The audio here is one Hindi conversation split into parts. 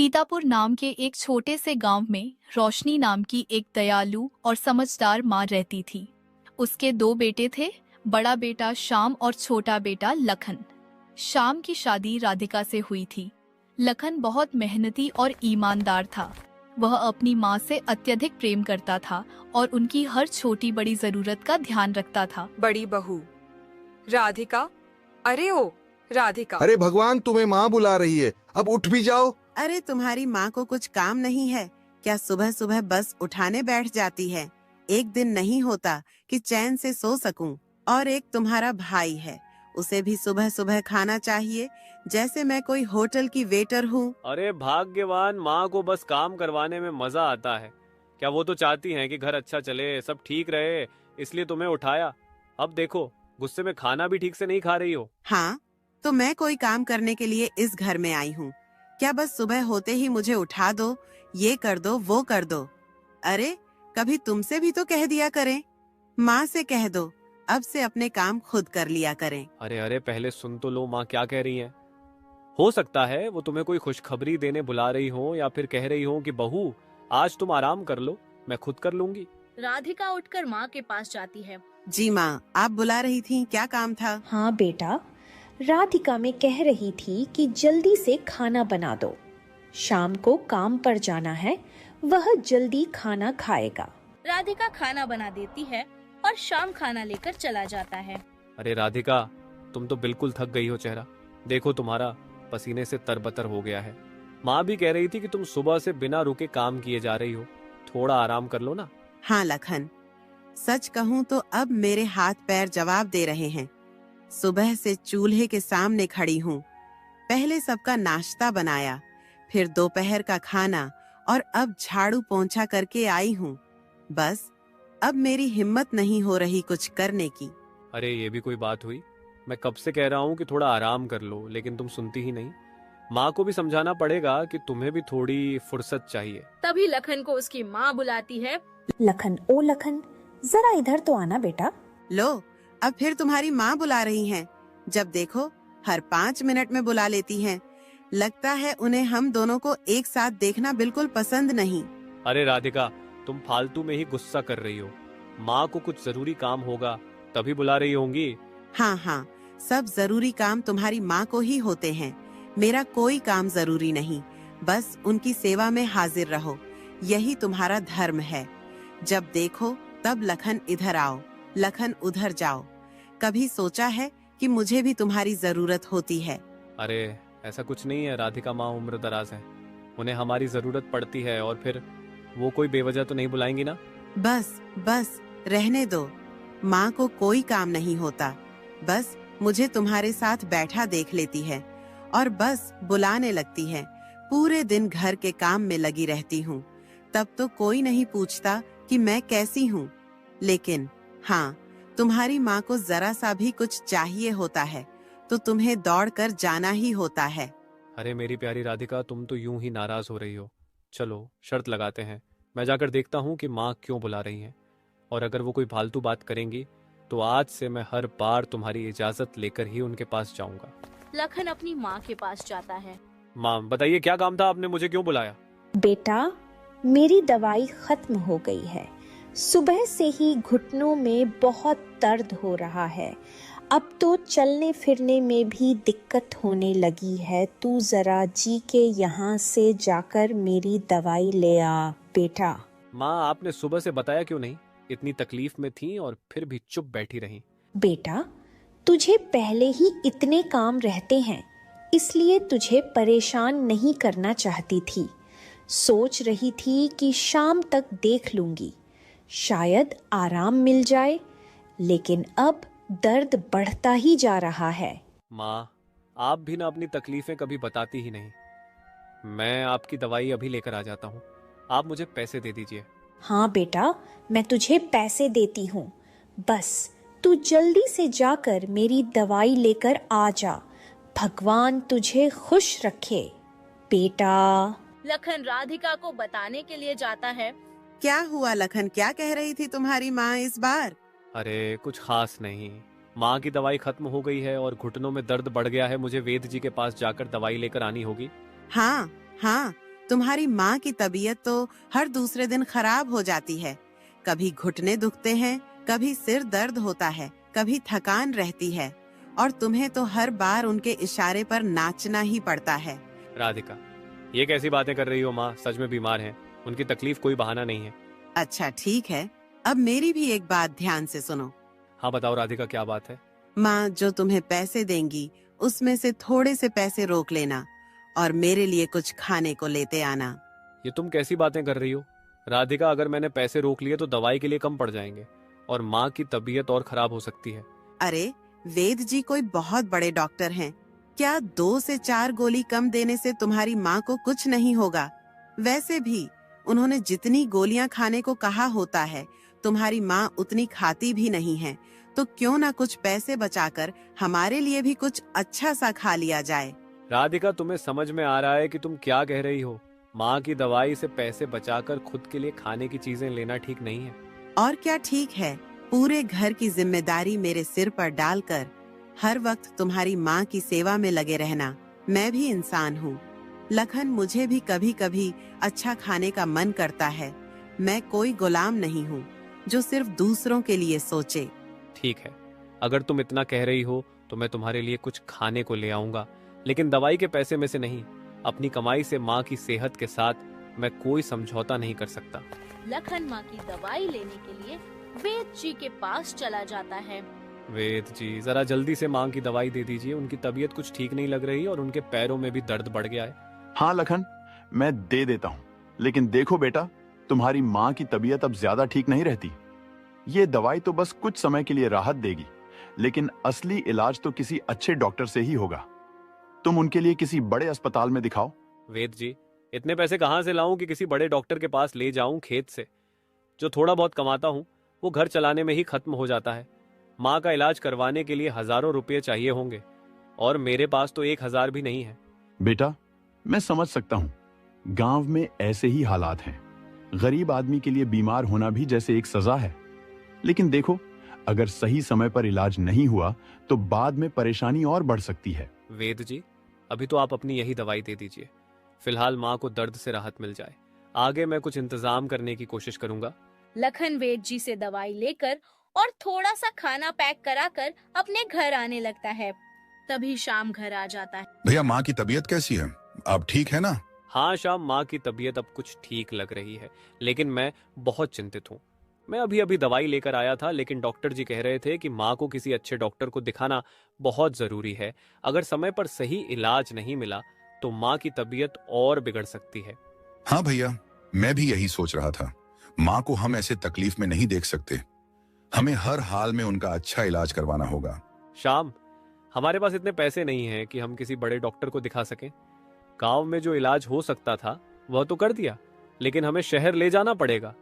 सीतापुर नाम के एक छोटे से गांव में रोशनी नाम की एक दयालु और समझदार माँ रहती थी। उसके दो बेटे थे, बड़ा बेटा श्याम और छोटा बेटा लखन। श्याम की शादी राधिका से हुई थी। लखन बहुत मेहनती और ईमानदार था। वह अपनी माँ से अत्यधिक प्रेम करता था और उनकी हर छोटी बड़ी जरूरत का ध्यान रखता था। बड़ी बहू राधिका, अरे ओ राधिका। अरे भगवान, तुम्हें माँ बुला रही है, अब उठ भी जाओ। अरे तुम्हारी माँ को कुछ काम नहीं है क्या? सुबह सुबह बस उठाने बैठ जाती है। एक दिन नहीं होता कि चैन से सो सकूं। और एक तुम्हारा भाई है, उसे भी सुबह सुबह खाना चाहिए जैसे मैं कोई होटल की वेटर हूँ। अरे भाग्यवान माँ को बस काम करवाने में मजा आता है। क्या वो तो चाहती हैं कि घर अच्छा चले, सब ठीक रहे, इसलिए तुम्हें उठाया। अब देखो, गुस्से में खाना भी ठीक से नहीं खा रही हो। हाँ, तो मैं कोई काम करने के लिए इस घर में आई हूँ क्या? बस सुबह होते ही मुझे उठा दो, ये कर दो, वो कर दो। अरे कभी तुमसे भी तो कह दिया करें। माँ से कह दो अब से अपने काम खुद कर लिया करें। अरे अरे, पहले सुन तो लो माँ क्या कह रही हैं। हो सकता है वो तुम्हें कोई खुशखबरी देने बुला रही हो, या फिर कह रही हो कि बहू आज तुम आराम कर लो, मैं खुद कर लूंगी। राधिका उठकर माँ के पास जाती है। जी माँ, आप बुला रही थी, क्या काम था? हाँ बेटा, राधिका में कह रही थी कि जल्दी से खाना बना दो, शाम को काम पर जाना है, वह जल्दी खाना खाएगा। राधिका खाना बना देती है और शाम खाना लेकर चला जाता है। अरे राधिका, तुम तो बिल्कुल थक गई हो, चेहरा देखो तुम्हारा पसीने से तरबतर हो गया है। माँ भी कह रही थी कि तुम सुबह से बिना रुके काम किए जा रही हो, थोड़ा आराम कर लो ना। हाँ लखन, सच कहूँ तो अब मेरे हाथ पैर जवाब दे रहे हैं। सुबह से चूल्हे के सामने खड़ी हूँ। पहले सबका नाश्ता बनाया, फिर दोपहर का खाना, और अब झाड़ू पोंछा करके आई हूँ। बस अब मेरी हिम्मत नहीं हो रही कुछ करने की। अरे ये भी कोई बात हुई? मैं कब से कह रहा हूँ कि थोड़ा आराम कर लो, लेकिन तुम सुनती ही नहीं। माँ को भी समझाना पड़ेगा कि तुम्हें भी थोड़ी फुर्सत चाहिए। तभी लखन को उसकी माँ बुलाती है। लखन, ओ लखन, जरा इधर तो आना बेटा। लो, अब फिर तुम्हारी माँ बुला रही हैं। जब देखो हर 5 मिनट में बुला लेती हैं। लगता है उन्हें हम दोनों को एक साथ देखना बिल्कुल पसंद नहीं। अरे राधिका, तुम फालतू में ही गुस्सा कर रही हो। माँ को कुछ जरूरी काम होगा तभी बुला रही होंगी। हाँ हाँ, सब जरूरी काम तुम्हारी माँ को ही होते हैं। मेरा कोई काम जरूरी नहीं, बस उनकी सेवा में हाजिर रहो, यही तुम्हारा धर्म है। जब देखो तब लखन इधर आओ, लखन उधर जाओ। कभी सोचा है कि मुझे भी तुम्हारी जरूरत होती है? अरे ऐसा कुछ नहीं है राधिका, माँ उम्र दराज है, उन्हें हमारी जरूरत पड़ती है, और फिर वो कोई बेवजह तो नहीं बुलाएंगी ना। बस बस रहने दो, माँ को कोई काम नहीं होता। बस मुझे तुम्हारे साथ बैठा देख लेती है और बस बुलाने लगती है। पूरे दिन घर के काम में लगी रहती हूँ, तब तो कोई नहीं पूछता कि मैं कैसी हूँ। लेकिन हाँ, तुम्हारी माँ को जरा सा भी कुछ चाहिए होता है तो तुम्हें दौड़ कर जाना ही होता है। अरे मेरी प्यारी राधिका, तुम तो यूं ही नाराज हो रही हो। चलो शर्त लगाते हैं, मैं जाकर देखता हूँ कि माँ क्यों बुला रही हैं, और अगर वो कोई फालतू बात करेंगी तो आज से मैं हर बार तुम्हारी इजाजत लेकर ही उनके पास जाऊंगा। लखन अपनी माँ के पास जाता है। माँ बताइए, क्या काम था, आपने मुझे क्यों बुलाया? बेटा, मेरी दवाई खत्म हो गई है। सुबह से ही घुटनों में बहुत दर्द हो रहा है। अब तो चलने फिरने में भी दिक्कत होने लगी है। तू जरा जी के यहाँ से जाकर मेरी दवाई ले आ बेटा। माँ आपने सुबह से बताया क्यों नहीं? इतनी तकलीफ में थी और फिर भी चुप बैठी रही। बेटा, तुझे पहले ही इतने काम रहते हैं, इसलिए तुझे परेशान नहीं करना चाहती थी। सोच रही थी कि शाम तक देख लूंगी, शायद आराम मिल जाए, लेकिन अब दर्द बढ़ता ही जा रहा है। माँ, आप भी ना अपनी तकलीफें कभी बताती ही नहीं। मैं आपकी दवाई अभी लेकर आ जाता हूँ, आप मुझे पैसे दे दीजिए। हाँ बेटा, मैं तुझे पैसे देती हूँ, बस तू जल्दी से जाकर मेरी दवाई लेकर आ जा। भगवान तुझे खुश रखे बेटा। लखन राधिका को बताने के लिए जाता है। क्या हुआ लखन, क्या कह रही थी तुम्हारी माँ इस बार? अरे कुछ खास नहीं, माँ की दवाई खत्म हो गई है और घुटनों में दर्द बढ़ गया है। मुझे वेद जी के पास जाकर दवाई लेकर आनी होगी। हाँ हाँ, तुम्हारी माँ की तबीयत तो हर दूसरे दिन खराब हो जाती है। कभी घुटने दुखते हैं, कभी सिर दर्द होता है, कभी थकान रहती है, और तुम्हें तो हर बार उनके इशारे पर नाचना ही पड़ता है। राधिका, ये कैसी बातें कर रही हो माँ? सच में बीमार हैं। उनकी तकलीफ कोई बहाना नहीं है। अच्छा ठीक है, अब मेरी भी एक बात ध्यान से सुनो। हाँ बताओ राधिका, क्या बात है? माँ जो तुम्हें पैसे देंगी उसमें से थोड़े से पैसे रोक लेना और मेरे लिए कुछ खाने को लेते आना। ये तुम कैसी बातें कर रही हो राधिका? अगर मैंने पैसे रोक लिए तो दवाई के लिए कम पड़ जाएंगे और माँ की तबीयत और खराब हो सकती है। अरे वेद जी कोई बहुत बड़े डॉक्टर हैं। क्या 2 से 4 गोली कम देने से तुम्हारी माँ को कुछ नहीं होगा? वैसे भी उन्होंने जितनी गोलियां खाने को कहा होता है तुम्हारी माँ उतनी खाती भी नहीं है, तो क्यों ना कुछ पैसे बचाकर हमारे लिए भी कुछ अच्छा सा खा लिया जाए। राधिका, तुम्हें समझ में आ रहा है कि तुम क्या कह रही हो? माँ की दवाई से पैसे बचाकर खुद के लिए खाने की चीजें लेना ठीक नहीं है। और क्या ठीक है? पूरे घर की जिम्मेदारी मेरे सिर पर डालकर हर वक्त तुम्हारी माँ की सेवा में लगे रहना। मैं भी इंसान हूँ लखन, मुझे भी कभी कभी अच्छा खाने का मन करता है। मैं कोई गुलाम नहीं हूँ जो सिर्फ दूसरों के लिए सोचे। ठीक है, अगर तुम इतना कह रही हो तो मैं तुम्हारे लिए कुछ खाने को ले आऊंगा, लेकिन दवाई के पैसे में से नहीं। अपनी कमाई से माँ की सेहत के साथ मैं कोई समझौता नहीं कर सकता। लखन माँ की दवाई लेने के लिए वेद जी के पास चला जाता है। वेद जी, जरा जल्दी से माँ की दवाई दे दीजिए। उनकी तबीयत कुछ ठीक नहीं लग रही और उनके पैरों में भी दर्द बढ़ गया है। हाँ लखन, मैं दे देता हूँ, लेकिन देखो बेटा, तुम्हारी माँ की तबीयत अब ज्यादा ठीक नहीं रहती। ये दवाई तो बस कुछ समय के लिए राहत देगी, लेकिन असली इलाज तो किसी अच्छे डॉक्टर से ही होगा। तुम उनके लिए किसी बड़े अस्पताल में दिखाओ। वेद जी, इतने पैसे कहाँ से लाऊं कि किसी बड़े डॉक्टर के पास ले जाऊं? खेत से जो थोड़ा बहुत कमाता हूँ वो घर चलाने में ही खत्म हो जाता है। माँ का इलाज करवाने के लिए हजारों रुपये चाहिए होंगे और मेरे पास तो 1000 भी नहीं है। बेटा, मैं समझ सकता हूँ, गांव में ऐसे ही हालात हैं। गरीब आदमी के लिए बीमार होना भी जैसे एक सजा है। लेकिन देखो, अगर सही समय पर इलाज नहीं हुआ तो बाद में परेशानी और बढ़ सकती है। वेद जी, अभी तो आप अपनी यही दवाई दे दीजिए। फिलहाल माँ को दर्द से राहत मिल जाए, आगे मैं कुछ इंतजाम करने की कोशिश करूंगा। लखन वेद जी से दवाई लेकर और थोड़ा सा खाना पैक कराकर अपने घर आने लगता है। तभी शाम घर आ जाता है। भैया, माँ की तबीयत कैसी है? आप ठीक है ना? हाँ शाम, माँ की तबीयत अब कुछ ठीक लग रही है, लेकिन मैं बहुत चिंतित हूँ। मैं अभी अभी दवाई लेकर आया था, लेकिन डॉक्टर जी कह रहे थे कि माँ को किसी अच्छे डॉक्टर को दिखाना बहुत जरूरी है। अगर समय पर सही इलाज नहीं मिला तो माँ की तबीयत और बिगड़ सकती है। हाँ भैया, मैं भी यही सोच रहा था। माँ को हम ऐसे तकलीफ में नहीं देख सकते। हमें हर हाल में उनका अच्छा इलाज करवाना होगा। शाम, हमारे पास इतने पैसे नहीं हैं कि हम किसी बड़े डॉक्टर को दिखा सकें। गांव में जो इलाज हो सकता था वह तो कर दिया, लेकिन हमें शहर ले जाना पड़ेगा।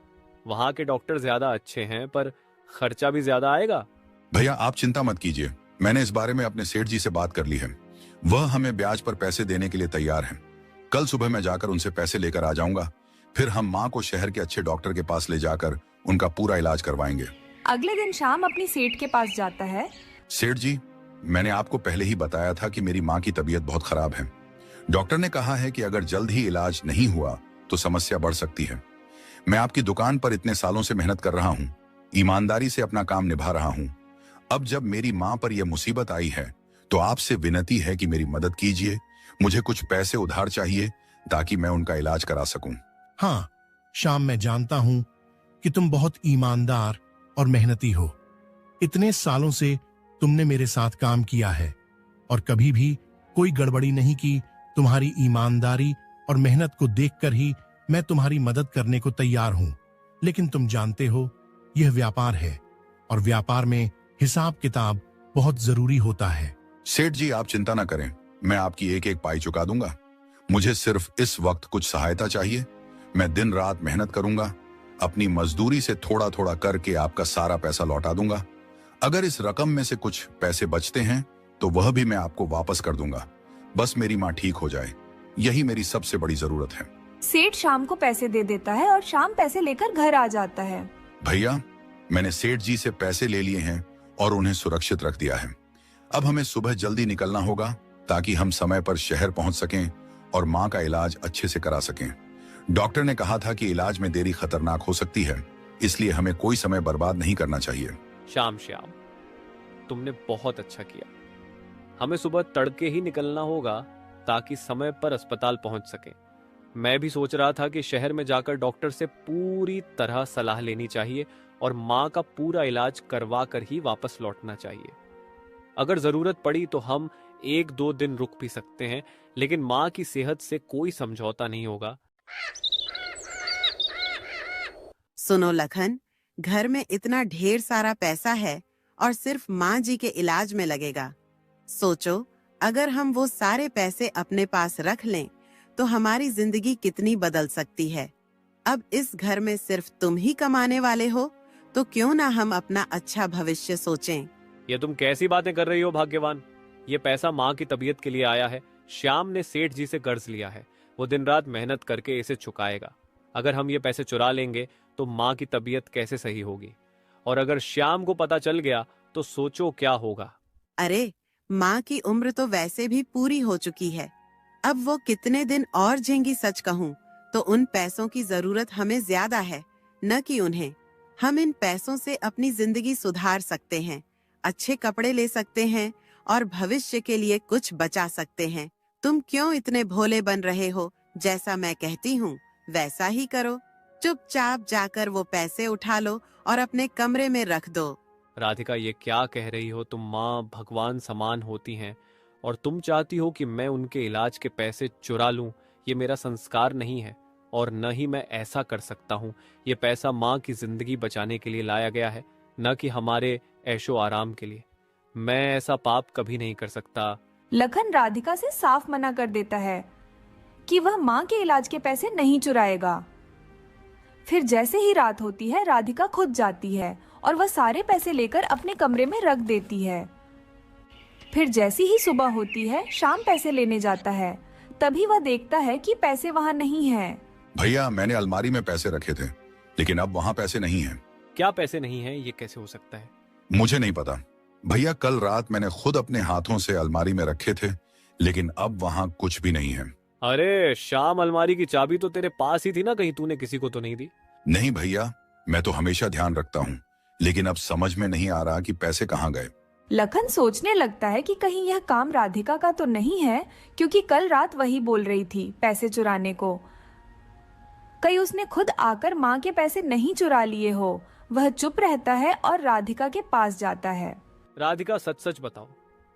वहां के डॉक्टर ज्यादा अच्छे हैं पर खर्चा भी ज्यादा आएगा। भैया, आप चिंता मत कीजिए, मैंने इस बारे में अपने सेठ जी से बात कर ली है। वह हमें ब्याज पर पैसे देने के लिए तैयार हैं। कल सुबह मैं जाकर उनसे पैसे लेकर आ जाऊंगा। फिर हम माँ को शहर के अच्छे डॉक्टर के पास ले जाकर उनका पूरा इलाज करवाएंगे। अगले दिन शाम अपनी सेठ के पास जाता है। सेठ जी, मैंने आपको पहले ही बताया था कि मेरी माँ की तबीयत बहुत खराब है। डॉक्टर ने कहा है कि अगर जल्द ही इलाज नहीं हुआ तो समस्या बढ़ सकती है। मैं आपकी दुकान पर इतने सालों से मेहनत कर रहा हूँ, ईमानदारी से अपना काम निभा रहा हूँ। अब जब मेरी माँ पर यह मुसीबत आई है तो आपसे विनती है कि मेरी मदद कीजिए। मुझे कुछ पैसे उधार चाहिए ताकि मैं उनका इलाज करा सकूं। हाँ शाम, मैं जानता हूँ कि तुम बहुत ईमानदार और मेहनती हो। इतने सालों से तुमने मेरे साथ काम किया है और कभी भी कोई गड़बड़ी नहीं की। तुम्हारी ईमानदारी और मेहनत को देखकर ही मैं तुम्हारी मदद करने को तैयार हूँ। लेकिन तुम जानते हो, यह व्यापार है और व्यापार में हिसाब किताब बहुत जरूरी होता है। सेठ जी, आप चिंता न करें, मैं आपकी एक एक पाई चुका दूंगा। मुझे सिर्फ इस वक्त कुछ सहायता चाहिए। मैं दिन रात मेहनत करूंगा, अपनी मजदूरी से थोड़ा थोड़ा करके आपका सारा पैसा लौटा दूंगा। अगर इस रकम में से कुछ पैसे बचते हैं तो वह भी मैं आपको वापस कर दूंगा। बस मेरी माँ ठीक हो जाए, यही मेरी सबसे बड़ी जरूरत है। सेठ शाम को पैसे दे देता है और शाम पैसे लेकर घर आ जाता है। भैया, मैंने सेठ जी से पैसे ले लिए हैं और उन्हें सुरक्षित रख दिया है। अब हमें सुबह जल्दी निकलना होगा ताकि हम समय पर शहर पहुंच सकें और माँ का इलाज अच्छे से करा सकें। डॉक्टर ने कहा था कि इलाज में देरी खतरनाक हो सकती है, इसलिए हमें कोई समय बर्बाद नहीं करना चाहिए। श्याम, तुमने बहुत अच्छा किया। हमें सुबह तड़के ही निकलना होगा ताकि समय पर अस्पताल पहुंच सके। मैं भी सोच रहा था कि शहर में जाकर डॉक्टर से पूरी तरह सलाह लेनी चाहिए और माँ का पूरा इलाज करवा कर ही वापस लौटना चाहिए। अगर जरूरत पड़ी तो हम 1-2 दिन रुक भी सकते हैं, लेकिन माँ की सेहत से कोई समझौता नहीं होगा। सुनो लखन, घर में इतना ढेर सारा पैसा है और सिर्फ माँ जी के इलाज में लगेगा। सोचो, अगर हम वो सारे पैसे अपने पास रख लें तो हमारी जिंदगी कितनी बदल सकती है। अब इस घर में सिर्फ तुम ही कमाने वाले हो, तो क्यों ना हम अपना अच्छा भविष्य सोचें। ये तुम कैसी बातें कर रही हो भाग्यवान? ये पैसा माँ की तबीयत के लिए आया है। श्याम ने सेठ जी से कर्ज लिया है, वो दिन रात मेहनत करके इसे चुकाएगा। अगर हम ये पैसे चुरा लेंगे तो माँ की तबीयत कैसे सही होगी? और अगर श्याम को पता चल गया तो सोचो क्या होगा। अरे, माँ की उम्र तो वैसे भी पूरी हो चुकी है, अब वो कितने दिन और जिएंगी। सच कहूँ तो उन पैसों की जरूरत हमें ज्यादा है, न कि उन्हें। हम इन पैसों से अपनी जिंदगी सुधार सकते हैं, अच्छे कपड़े ले सकते हैं और भविष्य के लिए कुछ बचा सकते हैं। तुम क्यों इतने भोले बन रहे हो? जैसा मैं कहती हूँ वैसा ही करो। चुपचाप जाकर वो पैसे उठा लो और अपने कमरे में रख दो। राधिका, ये क्या कह रही हो तुम? माँ भगवान समान होती हैं और तुम चाहती हो कि मैं उनके इलाज के पैसे चुरा लूं। ये मेरा संस्कार नहीं है और न ही मैं ऐसा कर सकता हूँ। ये पैसा माँ की जिंदगी बचाने के लिए लाया गया है, न कि हमारे ऐशो आराम के लिए। मैं ऐसा पाप कभी नहीं कर सकता। लखन राधिका से साफ मना कर देता है कि वह माँ के इलाज के पैसे नहीं चुराएगा। फिर जैसे ही रात होती है, राधिका खुद जाती है और वह सारे पैसे लेकर अपने कमरे में रख देती है। फिर जैसी ही सुबह होती है, शाम पैसे लेने जाता है। तभी वह देखता है कि पैसे वहाँ नहीं हैं। भैया, मैंने अलमारी में पैसे रखे थे, लेकिन अब वहाँ पैसे नहीं हैं। क्या पैसे नहीं हैं? ये कैसे हो सकता है? मुझे नहीं पता भैया, कल रात मैंने खुद अपने हाथों से अलमारी में रखे थे, लेकिन अब वहाँ कुछ भी नहीं है। अरे श्याम, अलमारी की चाबी तो तेरे पास ही थी ना, कहीं तूने किसी को तो नहीं दी? नहीं भैया, मैं तो हमेशा ध्यान रखता हूँ, लेकिन अब समझ में नहीं आ रहा कि पैसे कहाँ गए। लखन सोचने लगता है कि कहीं यह काम राधिका का तो नहीं है, क्योंकि कल रात वही बोल रही थी पैसे चुराने को। कहीं उसने खुद आकर माँ के पैसे नहीं चुरा लिए हो। वह चुप रहता है और राधिका के पास जाता है। राधिका, सच सच बताओ,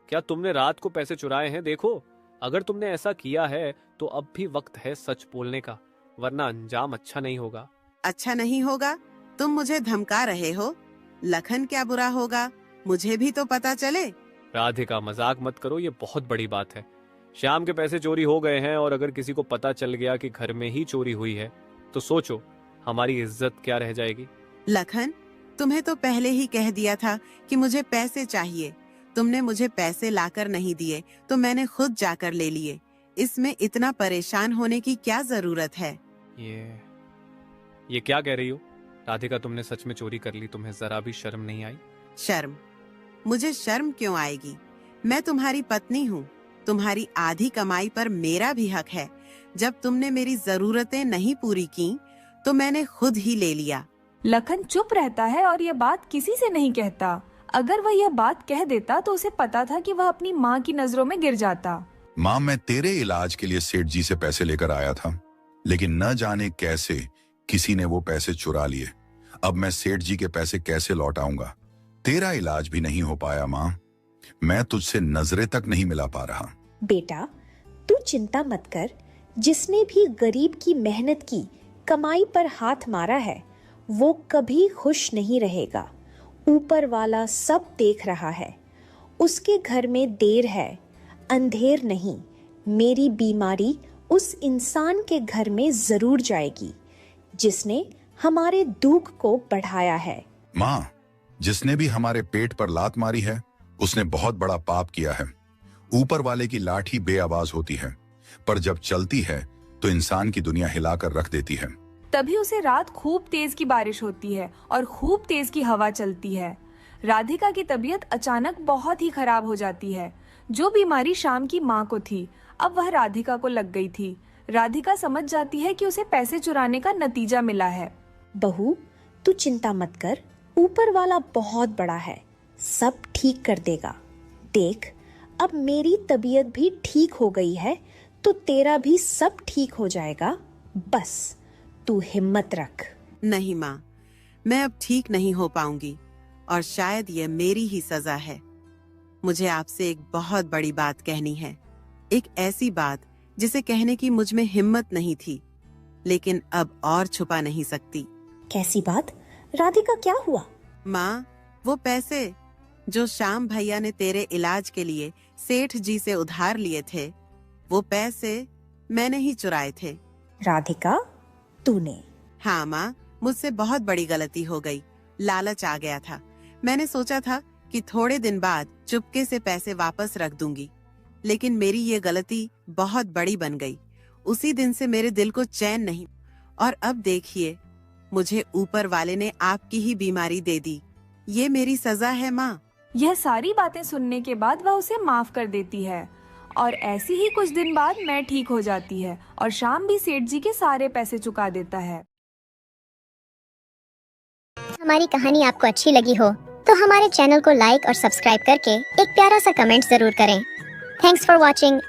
क्या तुमने रात को पैसे चुराए हैं? देखो, अगर तुमने ऐसा किया है तो अब भी वक्त है सच बोलने का, वरना अंजाम अच्छा नहीं होगा। अच्छा नहीं होगा? तुम मुझे धमका रहे हो? लखन क्या बुरा होगा? मुझे भी तो पता चले। राधिका, मजाक मत करो, ये बहुत बड़ी बात है। श्याम के पैसे चोरी हो गए हैं और अगर किसी को पता चल गया कि घर में ही चोरी हुई है तो सोचो हमारी इज्जत क्या रह जाएगी। लखन, तुम्हें तो पहले ही कह दिया था कि मुझे पैसे चाहिए। तुमने मुझे पैसे लाकर नहीं दिए तो मैंने खुद जाकर ले लिए। इसमें इतना परेशान होने की क्या जरूरत है? ये क्या कह रही हो राधिका? तुमने सच में चोरी कर ली? तुम्हें जरा भी शर्म नहीं आई? शर्म? मुझे शर्म क्यों आएगी? मैं तुम्हारी पत्नी हूँ। तुम्हारी आधी कमाई पर मेरा भी हक है। जब तुमने मेरी जरूरतें नहीं पूरी की तो मैंने खुद ही ले लिया। लखन चुप रहता है और यह बात किसी से नहीं कहता। अगर वह यह बात कह देता तो उसे पता था कि वह अपनी माँ की नजरों में गिर जाता। माँ, मैं तेरे इलाज के लिए सेठ जी से पैसे लेकर आया था, लेकिन न जाने कैसे किसी ने वो पैसे चुरा लिए। अब मैं सेठ जी के पैसे कैसे लौटाऊंगा? तेरा इलाज भी नहीं हो पाया माँ। मैं तुझसे नजरें तक नहीं मिला पा रहा। बेटा, तू चिंता मत कर। जिसने भी गरीब की मेहनत की कमाई पर हाथ मारा है वो कभी खुश नहीं रहेगा। ऊपर वाला सब देख रहा है। उसके घर में देर है, अंधेर नहीं। मेरी बीमारी उस इंसान के घर में जरूर जाएगी जिसने हमारे दुख को बढ़ाया है। माँ, जिसने भी हमारे पेट पर लात मारी है उसने बहुत बड़ा पाप किया है। ऊपर वाले की लाठी बेआवाज होती है, पर जब चलती है तो इंसान की दुनिया हिलाकर रख देती है। तभी उसे रात खूब तेज की बारिश होती है और खूब तेज की हवा चलती है। राधिका की तबीयत अचानक बहुत ही खराब हो जाती है। जो बीमारी शाम की माँ को थी अब वह राधिका को लग गई थी। राधिका समझ जाती है कि उसे पैसे चुराने का नतीजा मिला है। बहू, तू चिंता मत कर, ऊपर वाला बहुत बड़ा है, सब ठीक कर देगा। देख, अब मेरी तबीयत भी ठीक हो गई है तो तेरा भी सब ठीक हो जाएगा। बस तू हिम्मत रख। नहीं माँ, मैं अब ठीक नहीं हो पाऊंगी और शायद ये मेरी ही सजा है। मुझे आपसे एक बहुत बड़ी बात कहनी है, एक ऐसी बात जिसे कहने की मुझ में हिम्मत नहीं थी, लेकिन अब और छुपा नहीं सकती। कैसी बात? राधिका, क्या हुआ? माँ, वो पैसे जो श्याम भैया ने तेरे इलाज के लिए सेठ जी से उधार लिए थे, वो पैसे मैंने ही चुराए थे। राधिका, तूने? हाँ माँ, मुझसे बहुत बड़ी गलती हो गई। लालच आ गया था। मैंने सोचा था कि थोड़े दिन बाद चुपके से पैसे वापस रख दूंगी, लेकिन मेरी ये गलती बहुत बड़ी बन गई। उसी दिन से मेरे दिल को चैन नहीं, और अब देखिए, मुझे ऊपर वाले ने आपकी ही बीमारी दे दी। ये मेरी सजा है माँ। यह सारी बातें सुनने के बाद वह उसे माफ कर देती है और ऐसे ही कुछ दिन बाद मैं ठीक हो जाती है और श्याम भी सेठ जी के सारे पैसे चुका देता है। हमारी कहानी आपको अच्छी लगी हो तो हमारे चैनल को लाइक और सब्सक्राइब करके एक प्यारा सा कमेंट जरूर करें। Thanks for watching.